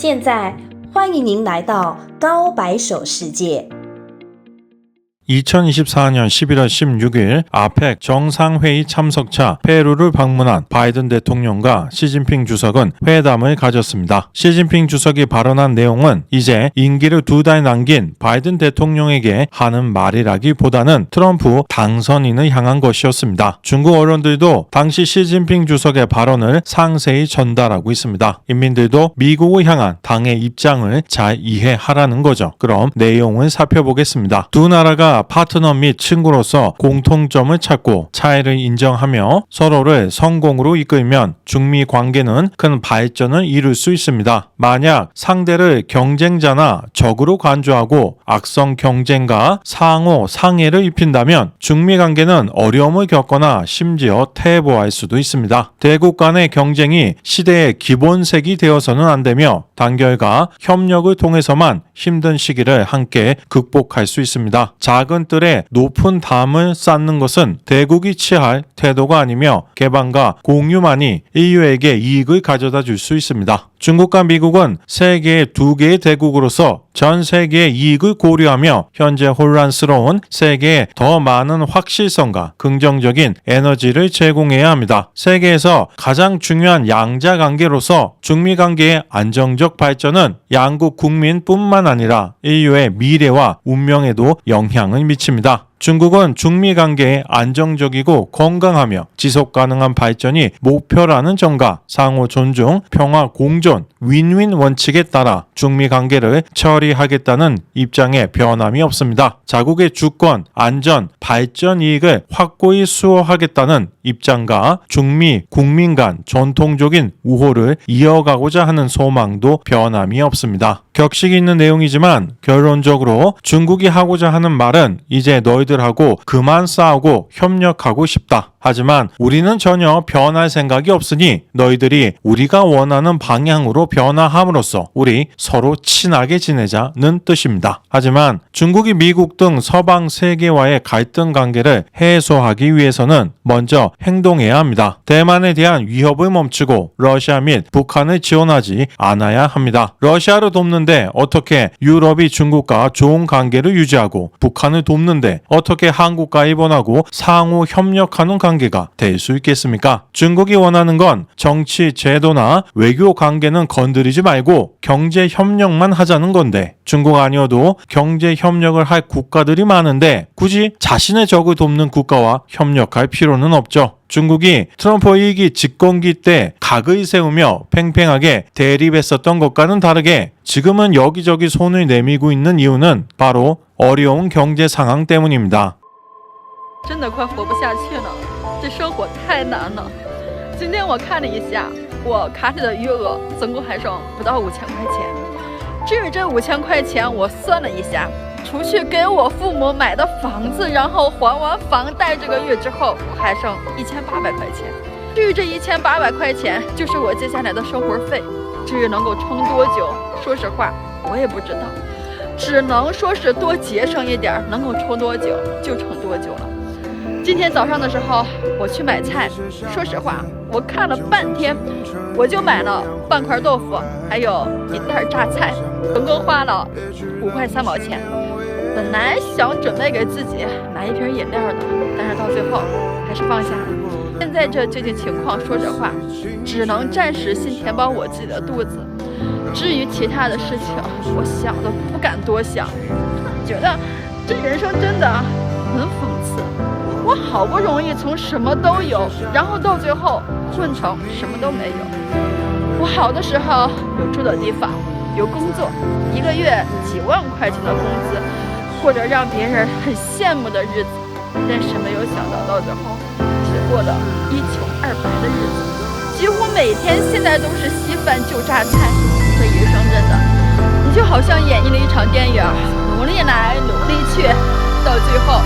现在欢迎您来到高白手世界。 2024년 11월 16일 아펙 정상회의 참석차 페루를 방문한 바이든 대통령과 시진핑 주석은 회담을 가졌습니다. 시진핑 주석이 발언한 내용은 이제 임기를 2달 남긴 바이든 대통령에게 하는 말이라기보다는 트럼프 당선인을 향한 것이었습니다. 중국 언론들도 당시 시진핑 주석의 발언을 상세히 전달하고 있습니다. 인민들도 미국을 향한 당의 입장을 잘 이해하라는 거죠. 그럼 내용을 살펴보겠습니다. 두 나라가 파트너 및 친구로서 공통점을 찾고 차이를 인정하며 서로를 성공으로 이끌면 중미 관계는 큰 발전을 이룰 수 있습니다. 만약 상대를 경쟁자나 적으로 간주하고 악성 경쟁과 상호 상해를 입힌다면 중미 관계는 어려움을 겪거나 심지어 퇴보할 수도 있습니다. 대국 간의 경쟁이 시대의 기본색이 되어서는 안 되며 단결과 협력을 통해서만 힘든 시기를 함께 극복할 수 있습니다. 작은 뜰에 높은 담을 쌓는 것은 대국이 취할 태도가 아니며 개방과 공유만이 인류에게 이익을 가져다 줄 수 있습니다. 중국과 미국은 세계의 2개의 대국으로서 전 세계의 이익을 고려하며 현재 혼란스러운 세계에 더 많은 확실성과 긍정적인 에너지를 제공해야 합니다. 세계에서 가장 중요한 양자 관계로서 중미 관계의 안정적 발전은 양국 국민뿐만 아니라 인류의 미래와 운명에도 영향을 미칩니다. 중국은 중미 관계의 안정적이고 건강하며 지속 가능한 발전이 목표라는 점과 상호 존중, 평화 공존, 윈윈 원칙에 따라 중미 관계를 처리하겠다는 입장에 변함이 없습니다. 자국의 주권, 안전, 발전 이익을 확고히 수호하겠다는 입장과 중미 국민 간 전통적인 우호를 이어가고자 하는 소망도 변함이 없습니다. 격식이 있는 내용이지만 결론적으로 중국이 하고자 하는 말은 이제 너희들하고 그만 싸우고 협력하고 싶다. 하지만 우리는 전혀 변할 생각이 없으니 너희들이 우리가 원하는 방향으로 변화함으로써 우리 서로 친하게 지내자는 뜻입니다. 하지만 중국이 미국 등 서방 세계와의 갈등 관계를 해소하기 위해서는 먼저 행동해야 합니다. 대만에 대한 위협을 멈추고 러시아 및 북한을 지원하지 않아야 합니다. 러시아를 돕는데 어떻게 유럽이 중국과 좋은 관계를 유지하고 북한을 돕는데 어떻게 한국과 일본하고 상호 협력하는 관계가 될 수 있겠습니까? 중국이 원하는 건 정치, 제도나 외교 관계는 건드리지 말고 경제 협력만 하자는 건데 중국 아니어도 경제 협력을 할 국가들이 많은데 굳이 자신의 적을 돕는 국가와 협력할 필요는 없죠. 중국이 트럼프 1기 집권기 때 각을 세우며 팽팽하게 대립했었던 것과는 다르게 지금은 여기저기 손을 내밀고 있는 이유는 바로 어려운 경제 상황 때문입니다. 真的快活不下去了，这生活太难了。今天我看了一下，我卡里的余额总共还剩不到5000块钱。至于这5000块钱，我算了一下，除去给我父母买的房子，然后还完房贷，这个月之后我还剩1800块钱。至于这1800块钱，就是我接下来的生活费。至于能够撑多久，说实话我也不知道，只能说是多节省一点，能够撑多久就撑多久了。 今天早上的时候，我去买菜。说实话，我看了半天，我就买了半块豆腐，还有一袋榨菜，总共花了5块3毛钱。本来想准备给自己买一瓶饮料的，但是到最后还是放下了。现在这经济情况，说实话，只能暂时先填饱我自己的肚子。至于其他的事情，我想都不敢多想，觉得这人生真的很讽刺。 我好不容易从什么都有，然后到最后混成什么都没有。我好的时候有住的地方，有工作，1个月几万块钱的工资，过着让别人很羡慕的日子。但是没有想到最后，只过了一穷二白的日子。几乎每天现在都是稀饭就榨菜。这余生真的，你就好像演绎了一场电影，努力来努力去，到最后。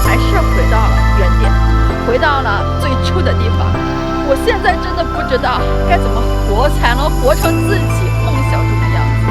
还是回到了原点，回到了最初的地方。我现在真的不知道该怎么活才能活成自己梦想中的样子。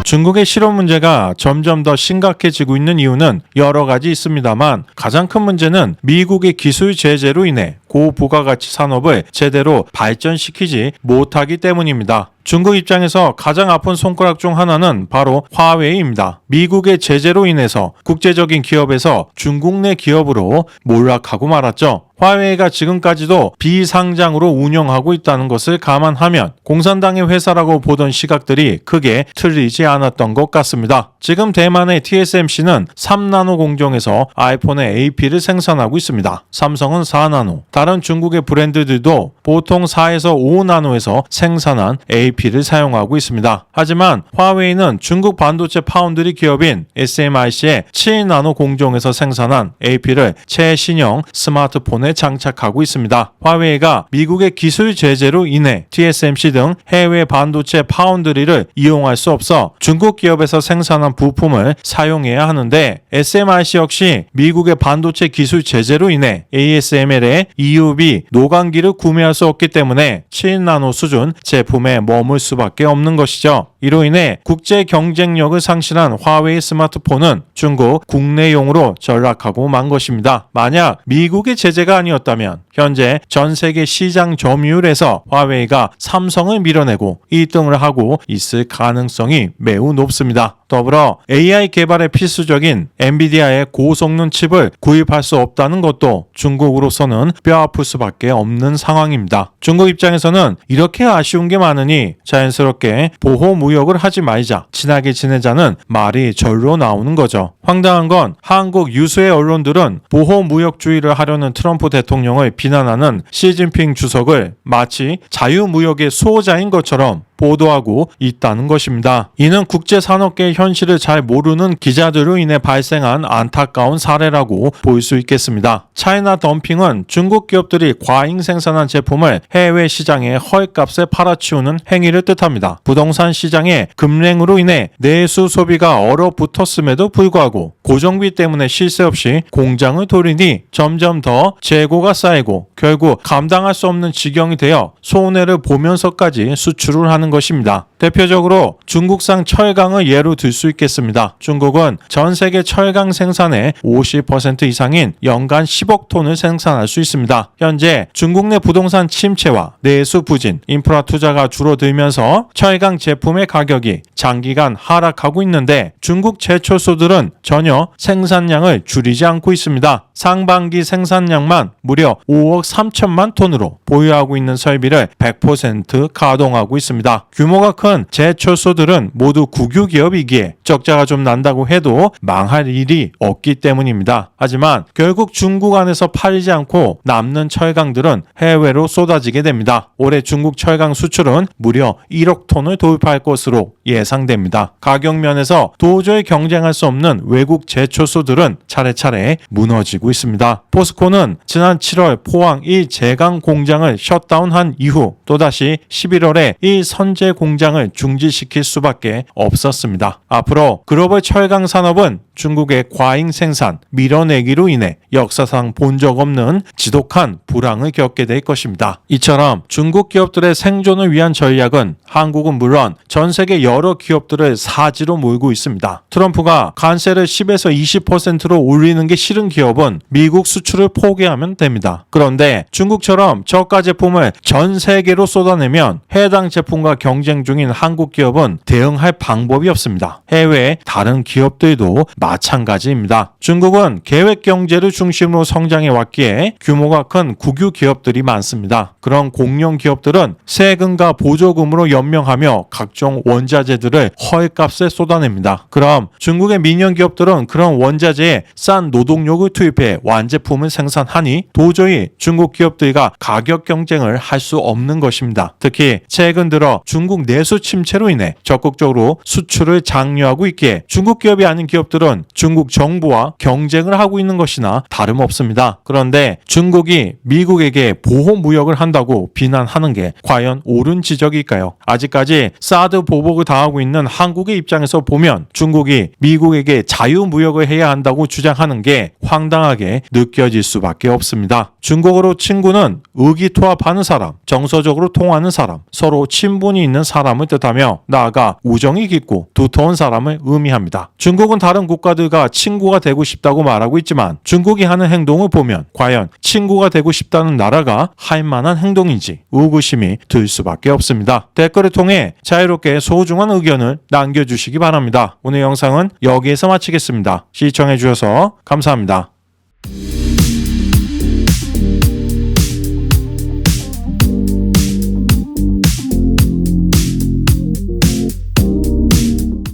중국의 실업 문제가 점점 더 심각해지고 있는 이유는 여러 가지 있습니다만 가장 큰 문제는 미국의 기술 제재로 인해 고부가가치 산업을 제대로 발전시키지 못하기 때문입니다. 중국 입장에서 가장 아픈 손가락 중 하나는 바로 화웨이입니다. 미국의 제재로 인해서 국제적인 기업에서 중국 내 기업으로 몰락하고 말았죠. 화웨이가 지금까지도 비상장으로 운영하고 있다는 것을 감안하면 공산당의 회사라고 보던 시각들이 크게 틀리지 않았던 것 같습니다. 지금 대만의 TSMC는 3나노 공정에서 아이폰의 AP를 생산하고 있습니다. 삼성은 4나노, 다른 중국의 브랜드들도 보통 4에서 5나노에서 생산한 AP를 사용하고 있습니다. 하지만 화웨이는 중국 반도체 파운드리 기업인 SMIC의 7나노 공정에서 생산한 AP를 최신형 스마트폰에 장착하고 있습니다. 화웨이가 미국의 기술 제재로 인해 TSMC 등 해외 반도체 파운드리를 이용할 수 없어 중국 기업에서 생산한 부품을 사용해야 하는데 SMIC 역시 미국의 반도체 기술 제재로 인해 ASML의 EUV 노광기를 구매할 수 없기 때문에 7나노 수준 제품에 머물 수밖에 없는 것이죠. 이로 인해 국제 경쟁력을 상실한 화웨이 스마트폰은 중국 국내용으로 전락하고 만 것입니다. 만약 미국의 제재가 아니었다면 현재 전 세계 시장 점유율에서 화웨이가 삼성을 밀어내고 1등을 하고 있을 가능성이 매우 높습니다. 더불어 AI 개발에 필수적인 엔비디아의 고성능 칩을 구입할 수 없다는 것도 중국으로서는 뼈아플 수밖에 없는 상황입니다. 중국 입장에서는 이렇게 아쉬운 게 많으니 자연스럽게 보호무역을 하지 말자, 친하게 지내자는 말이 절로 나오는 거죠. 황당한 건 한국 유수의 언론들은 보호무역주의를 하려는 트럼프 대통령을 비난하는 시진핑 주석을 마치 자유무역의 수호자인 것처럼 보도하고 있다는 것입니다. 이는 국제산업계의 현실을 잘 모르는 기자들로 인해 발생한 안타까운 사례라고 볼 수 있겠습니다. 차이나 덤핑은 중국 기업들이 과잉 생산한 제품을 해외 시장에 헐값에 팔아치우는 행위를 뜻합니다. 부동산 시장의 급랭으로 인해 내수 소비가 얼어붙었음에도 불구하고 고정비 때문에 쉴 새 없이 공장을 돌리니 점점 더 재고가 쌓이고 결국 감당할 수 없는 지경이 되어 손해를 보면서까지 수출을 하는 것입니다. 대표적으로 중국산 철강을 예로 들 수 있겠습니다. 중국은 전 세계 철강 생산의 50% 이상인 연간 10억 톤을 생산할 수 있습니다. 현재 중국 내 부동산 침체와 내수 부진, 인프라 투자가 줄어들면서 철강 제품의 가격이 장기간 하락하고 있는데 중국 제철소들은 전혀 생산량을 줄이지 않고 있습니다. 상반기 생산량만 무려 5억 3천만 톤으로 보유하고 있는 설비를 100% 가동하고 있습니다. 규모가 큰 제철소들은 모두 국유기업이기에 적자가 좀 난다고 해도 망할 일이 없기 때문입니다. 하지만 결국 중국 안에서 팔리지 않고 남는 철강들은 해외로 쏟아지게 됩니다. 올해 중국 철강 수출은 무려 1억 톤을 돌파할 것으로 예상됩니다. 가격 면에서 도저히 경쟁할 수 없는 외국 제철소들은 차례차례 무너지고 있습니다. 포스코는 지난 7월 포항 1제강 공장을 셧다운한 이후 또다시 11월에 이 선제 공장을 중지시킬 수밖에 없었습니다. 앞으로 글로벌 철강 산업은 중국의 과잉 생산, 밀어내기로 인해 역사상 본 적 없는 지독한 불황을 겪게 될 것입니다. 이처럼 중국 기업들의 생존을 위한 전략은 한국은 물론 전 세계 여러 기업들을 사지로 몰고 있습니다. 트럼프가 관세를 10에서 20%로 올리는 게 싫은 기업은 미국 수출을 포기하면 됩니다. 그런데 중국처럼 저가 제품을 전 세계로 쏟아내면 해당 제품과 경쟁 중인 한국 기업은 대응할 방법이 없습니다. 해외 다른 기업들도 마찬가지입니다. 중국은 계획 경제를 중심으로 성장해 왔기에 규모가 큰 국유 기업들이 많습니다. 그런 공룡 기업들은 세금과 보조금으로 연명하며 각종 원자재들을 헐값에 쏟아냅니다. 그럼 중국의 민영 기업들은 그런 원자재에 싼 노동력을 투입해 완제품을 생산하니 도저히 중국 기업들과 가격 경쟁을 할 수 없는 것입니다. 특히 최근 들어 중국 내수 침체로 인해 적극적으로 수출을 장려하고 있기에 중국 기업이 아닌 기업들은 중국 정부와 경쟁을 하고 있는 것이나 다름없습니다. 그런데 중국이 미국에게 보호무역을 한다고 비난하는 게 과연 옳은 지적일까요? 아직까지 사드 보복을 당하고 있는 한국의 입장에서 보면 중국이 미국에게 자유무역을 해야 한다고 주장하는 게 황당하게 느껴질 수밖에 없습니다. 중국어로 친구는 의기투합하는 사람, 정서적으로 통하는 사람, 서로 친분이 있는 사람을 뜻하며 나아가 우정이 깊고 두터운 사람을 의미합니다. 중국은 다른 국가들과 친구가 되고 싶다고 말하고 있지만 중국이 하는 행동을 보면 과연 친구가 되고 싶다는 나라가 할 만한 행동인지 의구심이 들 수밖에 없습니다. 댓글을 통해 자유롭게 소중한 의견을 남겨주시기 바랍니다. 오늘 영상은 여기에서 마치겠습니다. 시청해주셔서 감사합니다.